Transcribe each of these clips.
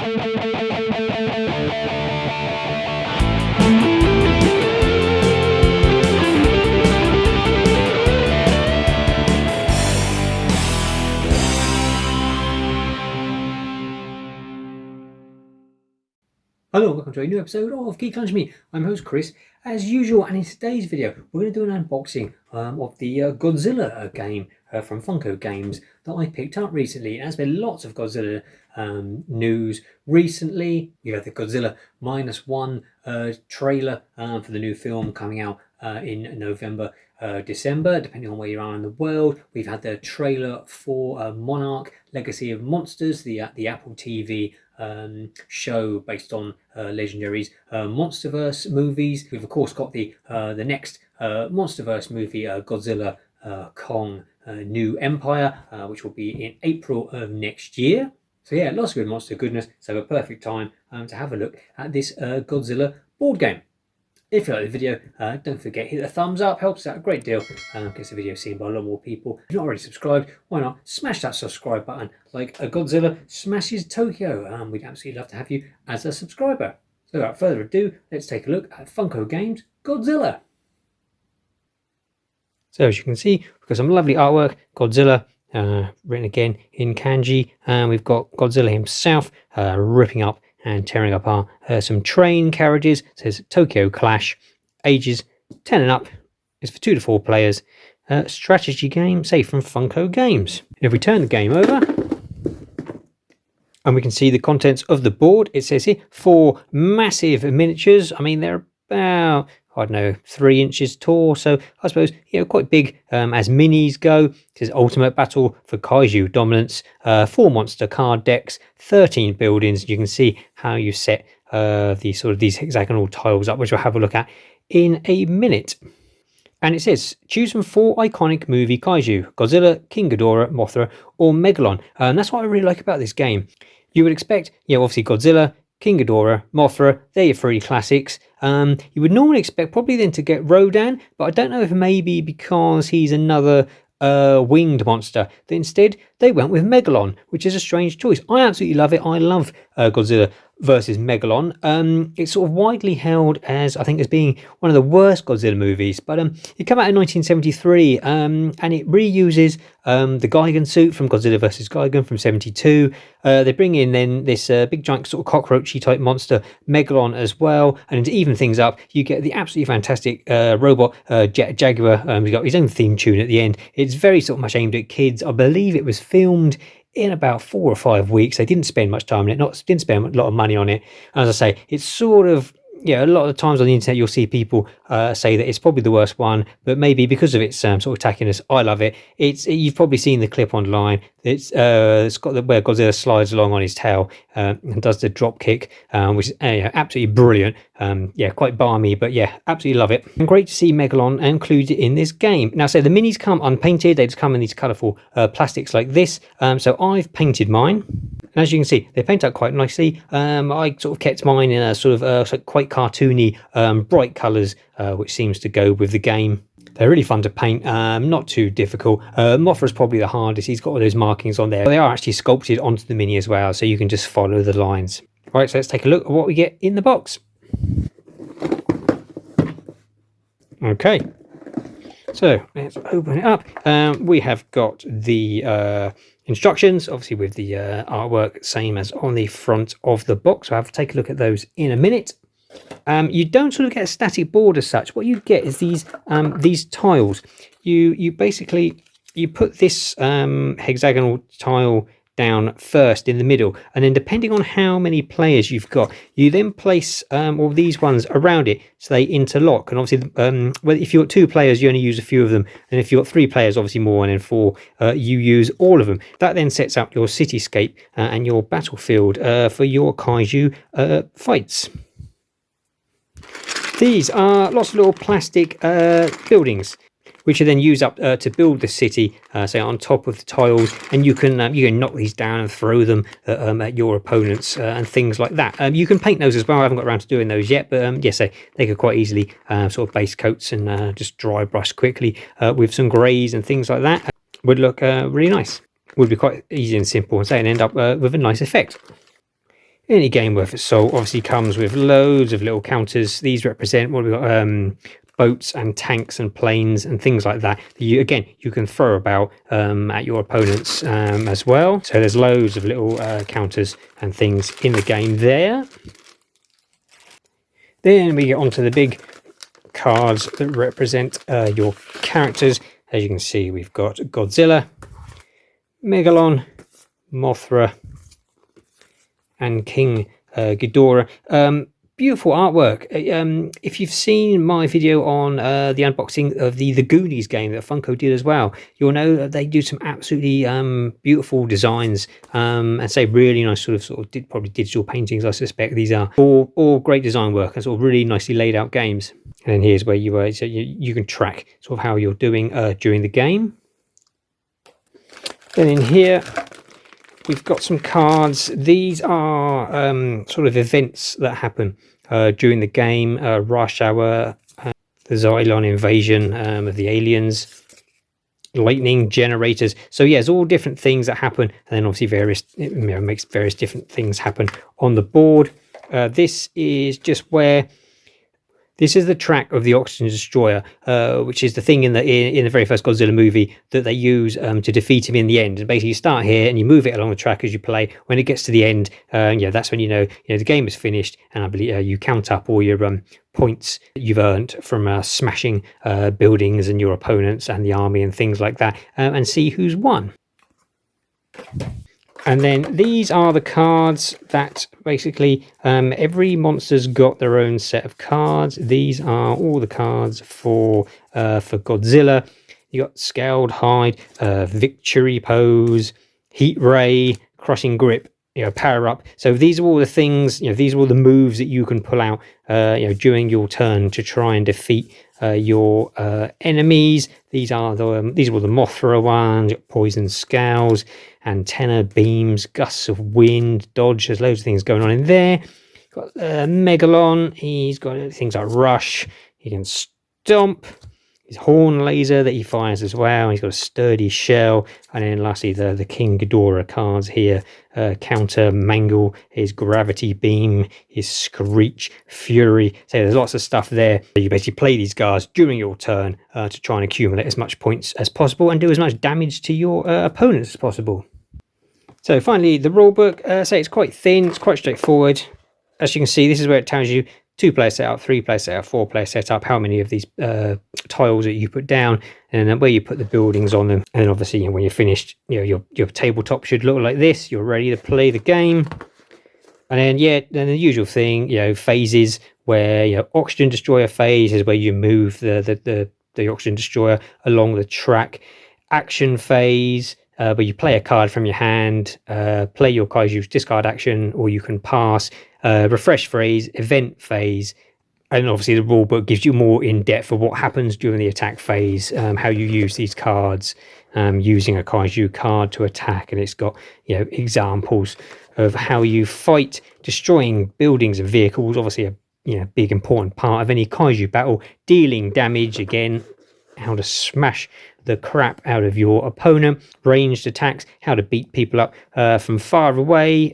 Hello, welcome to a new episode of Geek Lunch Me. I'm host Chris, as usual, and in today's video we're going to do an unboxing of the Godzilla game from Funko Games that I picked up recently. There's been lots of Godzilla news recently. You have the Godzilla -1 trailer for the new film coming out in November, December, depending on where you are in the world. We've had the trailer for Monarch Legacy of Monsters, the Apple TV show based on Legendary's Monsterverse movies. We've of course got the next Monsterverse movie, Godzilla Kong New Empire, which will be in April of next year. So yeah, lots of good monster goodness. So a perfect time to have a look at this Godzilla board game. If you like the video, don't forget, hit the thumbs up, helps out a great deal, gets the video seen by a lot more people. If you're not already subscribed, why not smash that subscribe button like a Godzilla smashes Tokyo. We'd absolutely love to have you as a subscriber. So without further ado, let's take a look at Funko Games Godzilla. So as you can see, we've got some lovely artwork, Godzilla, written again in kanji, and we've got Godzilla himself ripping up and tearing apart some train carriages. It says Tokyo Clash, ages 10 and up. It's for 2 to 4 players. Strategy game, safe from Funko Games. If we turn the game over, and we can see the contents of the board, it says here 4 massive miniatures. I mean, they're about, I don't know, 3 inches tall, so I suppose, you know, quite big as minis go. It says Ultimate Battle for Kaiju Dominance, 4 monster card decks, 13 buildings. You can see how you set these hexagonal tiles up, which we'll have a look at in a minute. And it says, choose from 4 iconic movie Kaiju: Godzilla, King Ghidorah, Mothra, or Megalon. And that's what I really like about this game. You would expect, you know, obviously Godzilla, King Ghidorah, Mothra, they're your 3 classics. You would normally expect probably then to get Rodan, but I don't know if maybe because he's another winged monster, that instead they went with Megalon, which is a strange choice. I absolutely love it. I love Godzilla versus Megalon. It's sort of widely held as, I think, as being one of the worst Godzilla movies, but it came out in 1973, and it reuses the Gigan suit from Godzilla vs Gigan from 72. They bring in then this big giant sort of cockroachy type monster Megalon as well, and to even things up, you get the absolutely fantastic robot Jaguar. He's got his own theme tune at the end. It's very sort of much aimed at kids. I believe it was filmed in about 4 or 5 weeks. They didn't spend much time on it, didn't spend a lot of money on it. As I say, it's sort of, yeah, a lot of the times on the internet you'll see people say that it's probably the worst one, but maybe because of its sort of tackiness, I love it. You've probably seen the clip online. It's got where Godzilla slides along on his tail and does the drop kick, which is absolutely brilliant. Yeah, quite balmy, but yeah, absolutely love it. And great to see Megalon included in this game. Now, so the minis come unpainted. They just come in these colourful plastics like this. So I've painted mine. And as you can see, they paint out quite nicely. I sort of kept mine in a sort of quite cartoony, bright colours, which seems to go with the game. They're really fun to paint, not too difficult. Mothra's probably the hardest. He's got all those markings on there. They are actually sculpted onto the mini as well, so you can just follow the lines. All right, so let's take a look at what we get in the box. Okay, so let's open it up. We have got the instructions, obviously with the artwork, same as on the front of the box. So I'll have to take a look at those in a minute. You don't sort of get a static board as such. What you get is these tiles. You basically put this hexagonal tile down first in the middle, and then depending on how many players you've got, you then place all these ones around it so they interlock. And obviously well, if you've got 2 players, you only use a few of them, and if you've got 3 players, obviously more, and then 4 you use all of them. That then sets up your cityscape and your battlefield for your kaiju fights. These are lots of little plastic buildings, which you then use up to build the city, say on top of the tiles, and you can knock these down and throw them at your opponents and things like that. You can paint those as well. I haven't got around to doing those yet, but yes, they could quite easily sort of base coats and just dry brush quickly with some greys and things like that. Would look really nice. Would be quite easy and simple, and say, and end up with a nice effect. Any game worth its salt obviously comes with loads of little counters. These represent what we've got, boats and tanks and planes and things like that. You can throw about at your opponents as well. So there's loads of little counters and things in the game there. Then we get onto the big cards that represent your characters. As you can see, we've got Godzilla, Megalon, Mothra, and King Ghidorah. Beautiful artwork. If you've seen my video on the unboxing of the Goonies game that Funko did as well, you'll know that they do some absolutely beautiful designs and say really nice sort of probably digital paintings. I suspect these are all great design work and sort of really nicely laid out games. And here's where you can track sort of how you're doing during the game. Then in here, we've got some cards. These are sort of events that happen during the game. Rush Hour, the Xylon invasion of the aliens, lightning generators. So yeah, it's all different things that happen, and then obviously makes various different things happen on the board. This is just where. This is the track of the Oxygen Destroyer, which is the thing in the very first Godzilla movie that they use to defeat him in the end. And basically, you start here and you move it along the track as you play. When it gets to the end, that's when you know the game is finished, and I believe you count up all your points that you've earned from smashing buildings and your opponents and the army and things like that, and see who's won. And then these are the cards that basically every monster's got their own set of cards. These are all the cards for Godzilla. You got Scaled Hide, Victory Pose, Heat Ray, Crushing Grip, Power Up. So these are all the things. These are all the moves that you can pull out during your turn to try and defeat your enemies. These are all the Mothra ones. Poison Scales, Antenna Beams, Gusts of Wind, Dodge. There's loads of things going on in there. Got Megalon. He's got things like Rush. He can Stomp. His horn laser that he fires as well. He's got a sturdy shell. And then lastly, the King Ghidorah cards here. Counter, Mangle, his Gravity Beam, his Screech, Fury. So there's lots of stuff there. You basically play these guys during your turn to try and accumulate as much points as possible and do as much damage to your opponents as possible. So finally, the rulebook. It's quite thin. It's quite straightforward. As you can see, this is where it tells you 2-player setup, 3-player setup, 4-player setup, how many of these tiles that you put down, and then where you put the buildings on them. And then obviously, when you're finished, your tabletop should look like this. You're ready to play the game. And then then the usual thing, phases, where Oxygen Destroyer phase is where you move the Oxygen Destroyer along the track. Action phase, where you play a card from your hand, play your Kaiju's discard action, or you can pass. Refresh phase, event phase, and obviously the rulebook gives you more in depth of what happens during the attack phase, how you use these cards, using a Kaiju card to attack, and it's got examples of how you fight, destroying buildings and vehicles. Obviously a big important part of any Kaiju battle, dealing damage again, how to smash the crap out of your opponent, ranged attacks, how to beat people up from far away,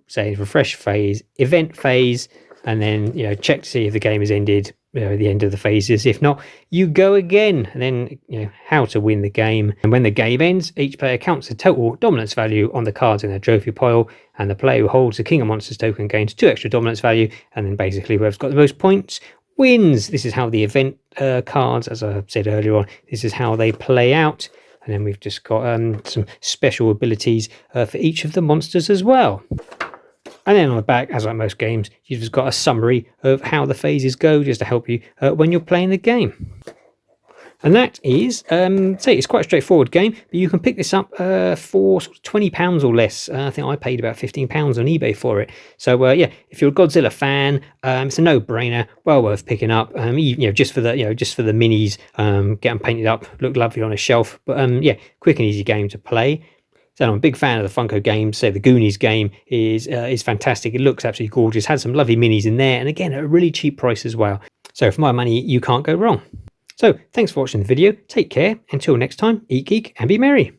say refresh phase, event phase, and then check to see if the game has ended at the end of the phases. If not, you go again, and then how to win the game. And when the game ends, each player counts the total dominance value on the cards in their trophy pile, and the player who holds the King of Monsters token gains 2 extra dominance value, and then basically whoever's got the most points wins. This is how the event cards, as I said earlier on, this is how they play out. And then we've just got some special abilities for each of the monsters as well. And then on the back, as like most games, you've just got a summary of how the phases go, just to help you when you're playing the game. And that is, it's quite a straightforward game, but you can pick this up for sort of £20 or less. I think I paid about £15 on eBay for it. So if you're a Godzilla fan, it's a no-brainer, well worth picking up. Just for the minis, get them painted up, look lovely on a shelf. But quick and easy game to play. So I'm a big fan of the Funko games. So the Goonies game is fantastic. It looks absolutely gorgeous. Has some lovely minis in there, and again at a really cheap price as well. So for my money, you can't go wrong. So thanks for watching the video. Take care. Until next time, eat, geek, and be merry.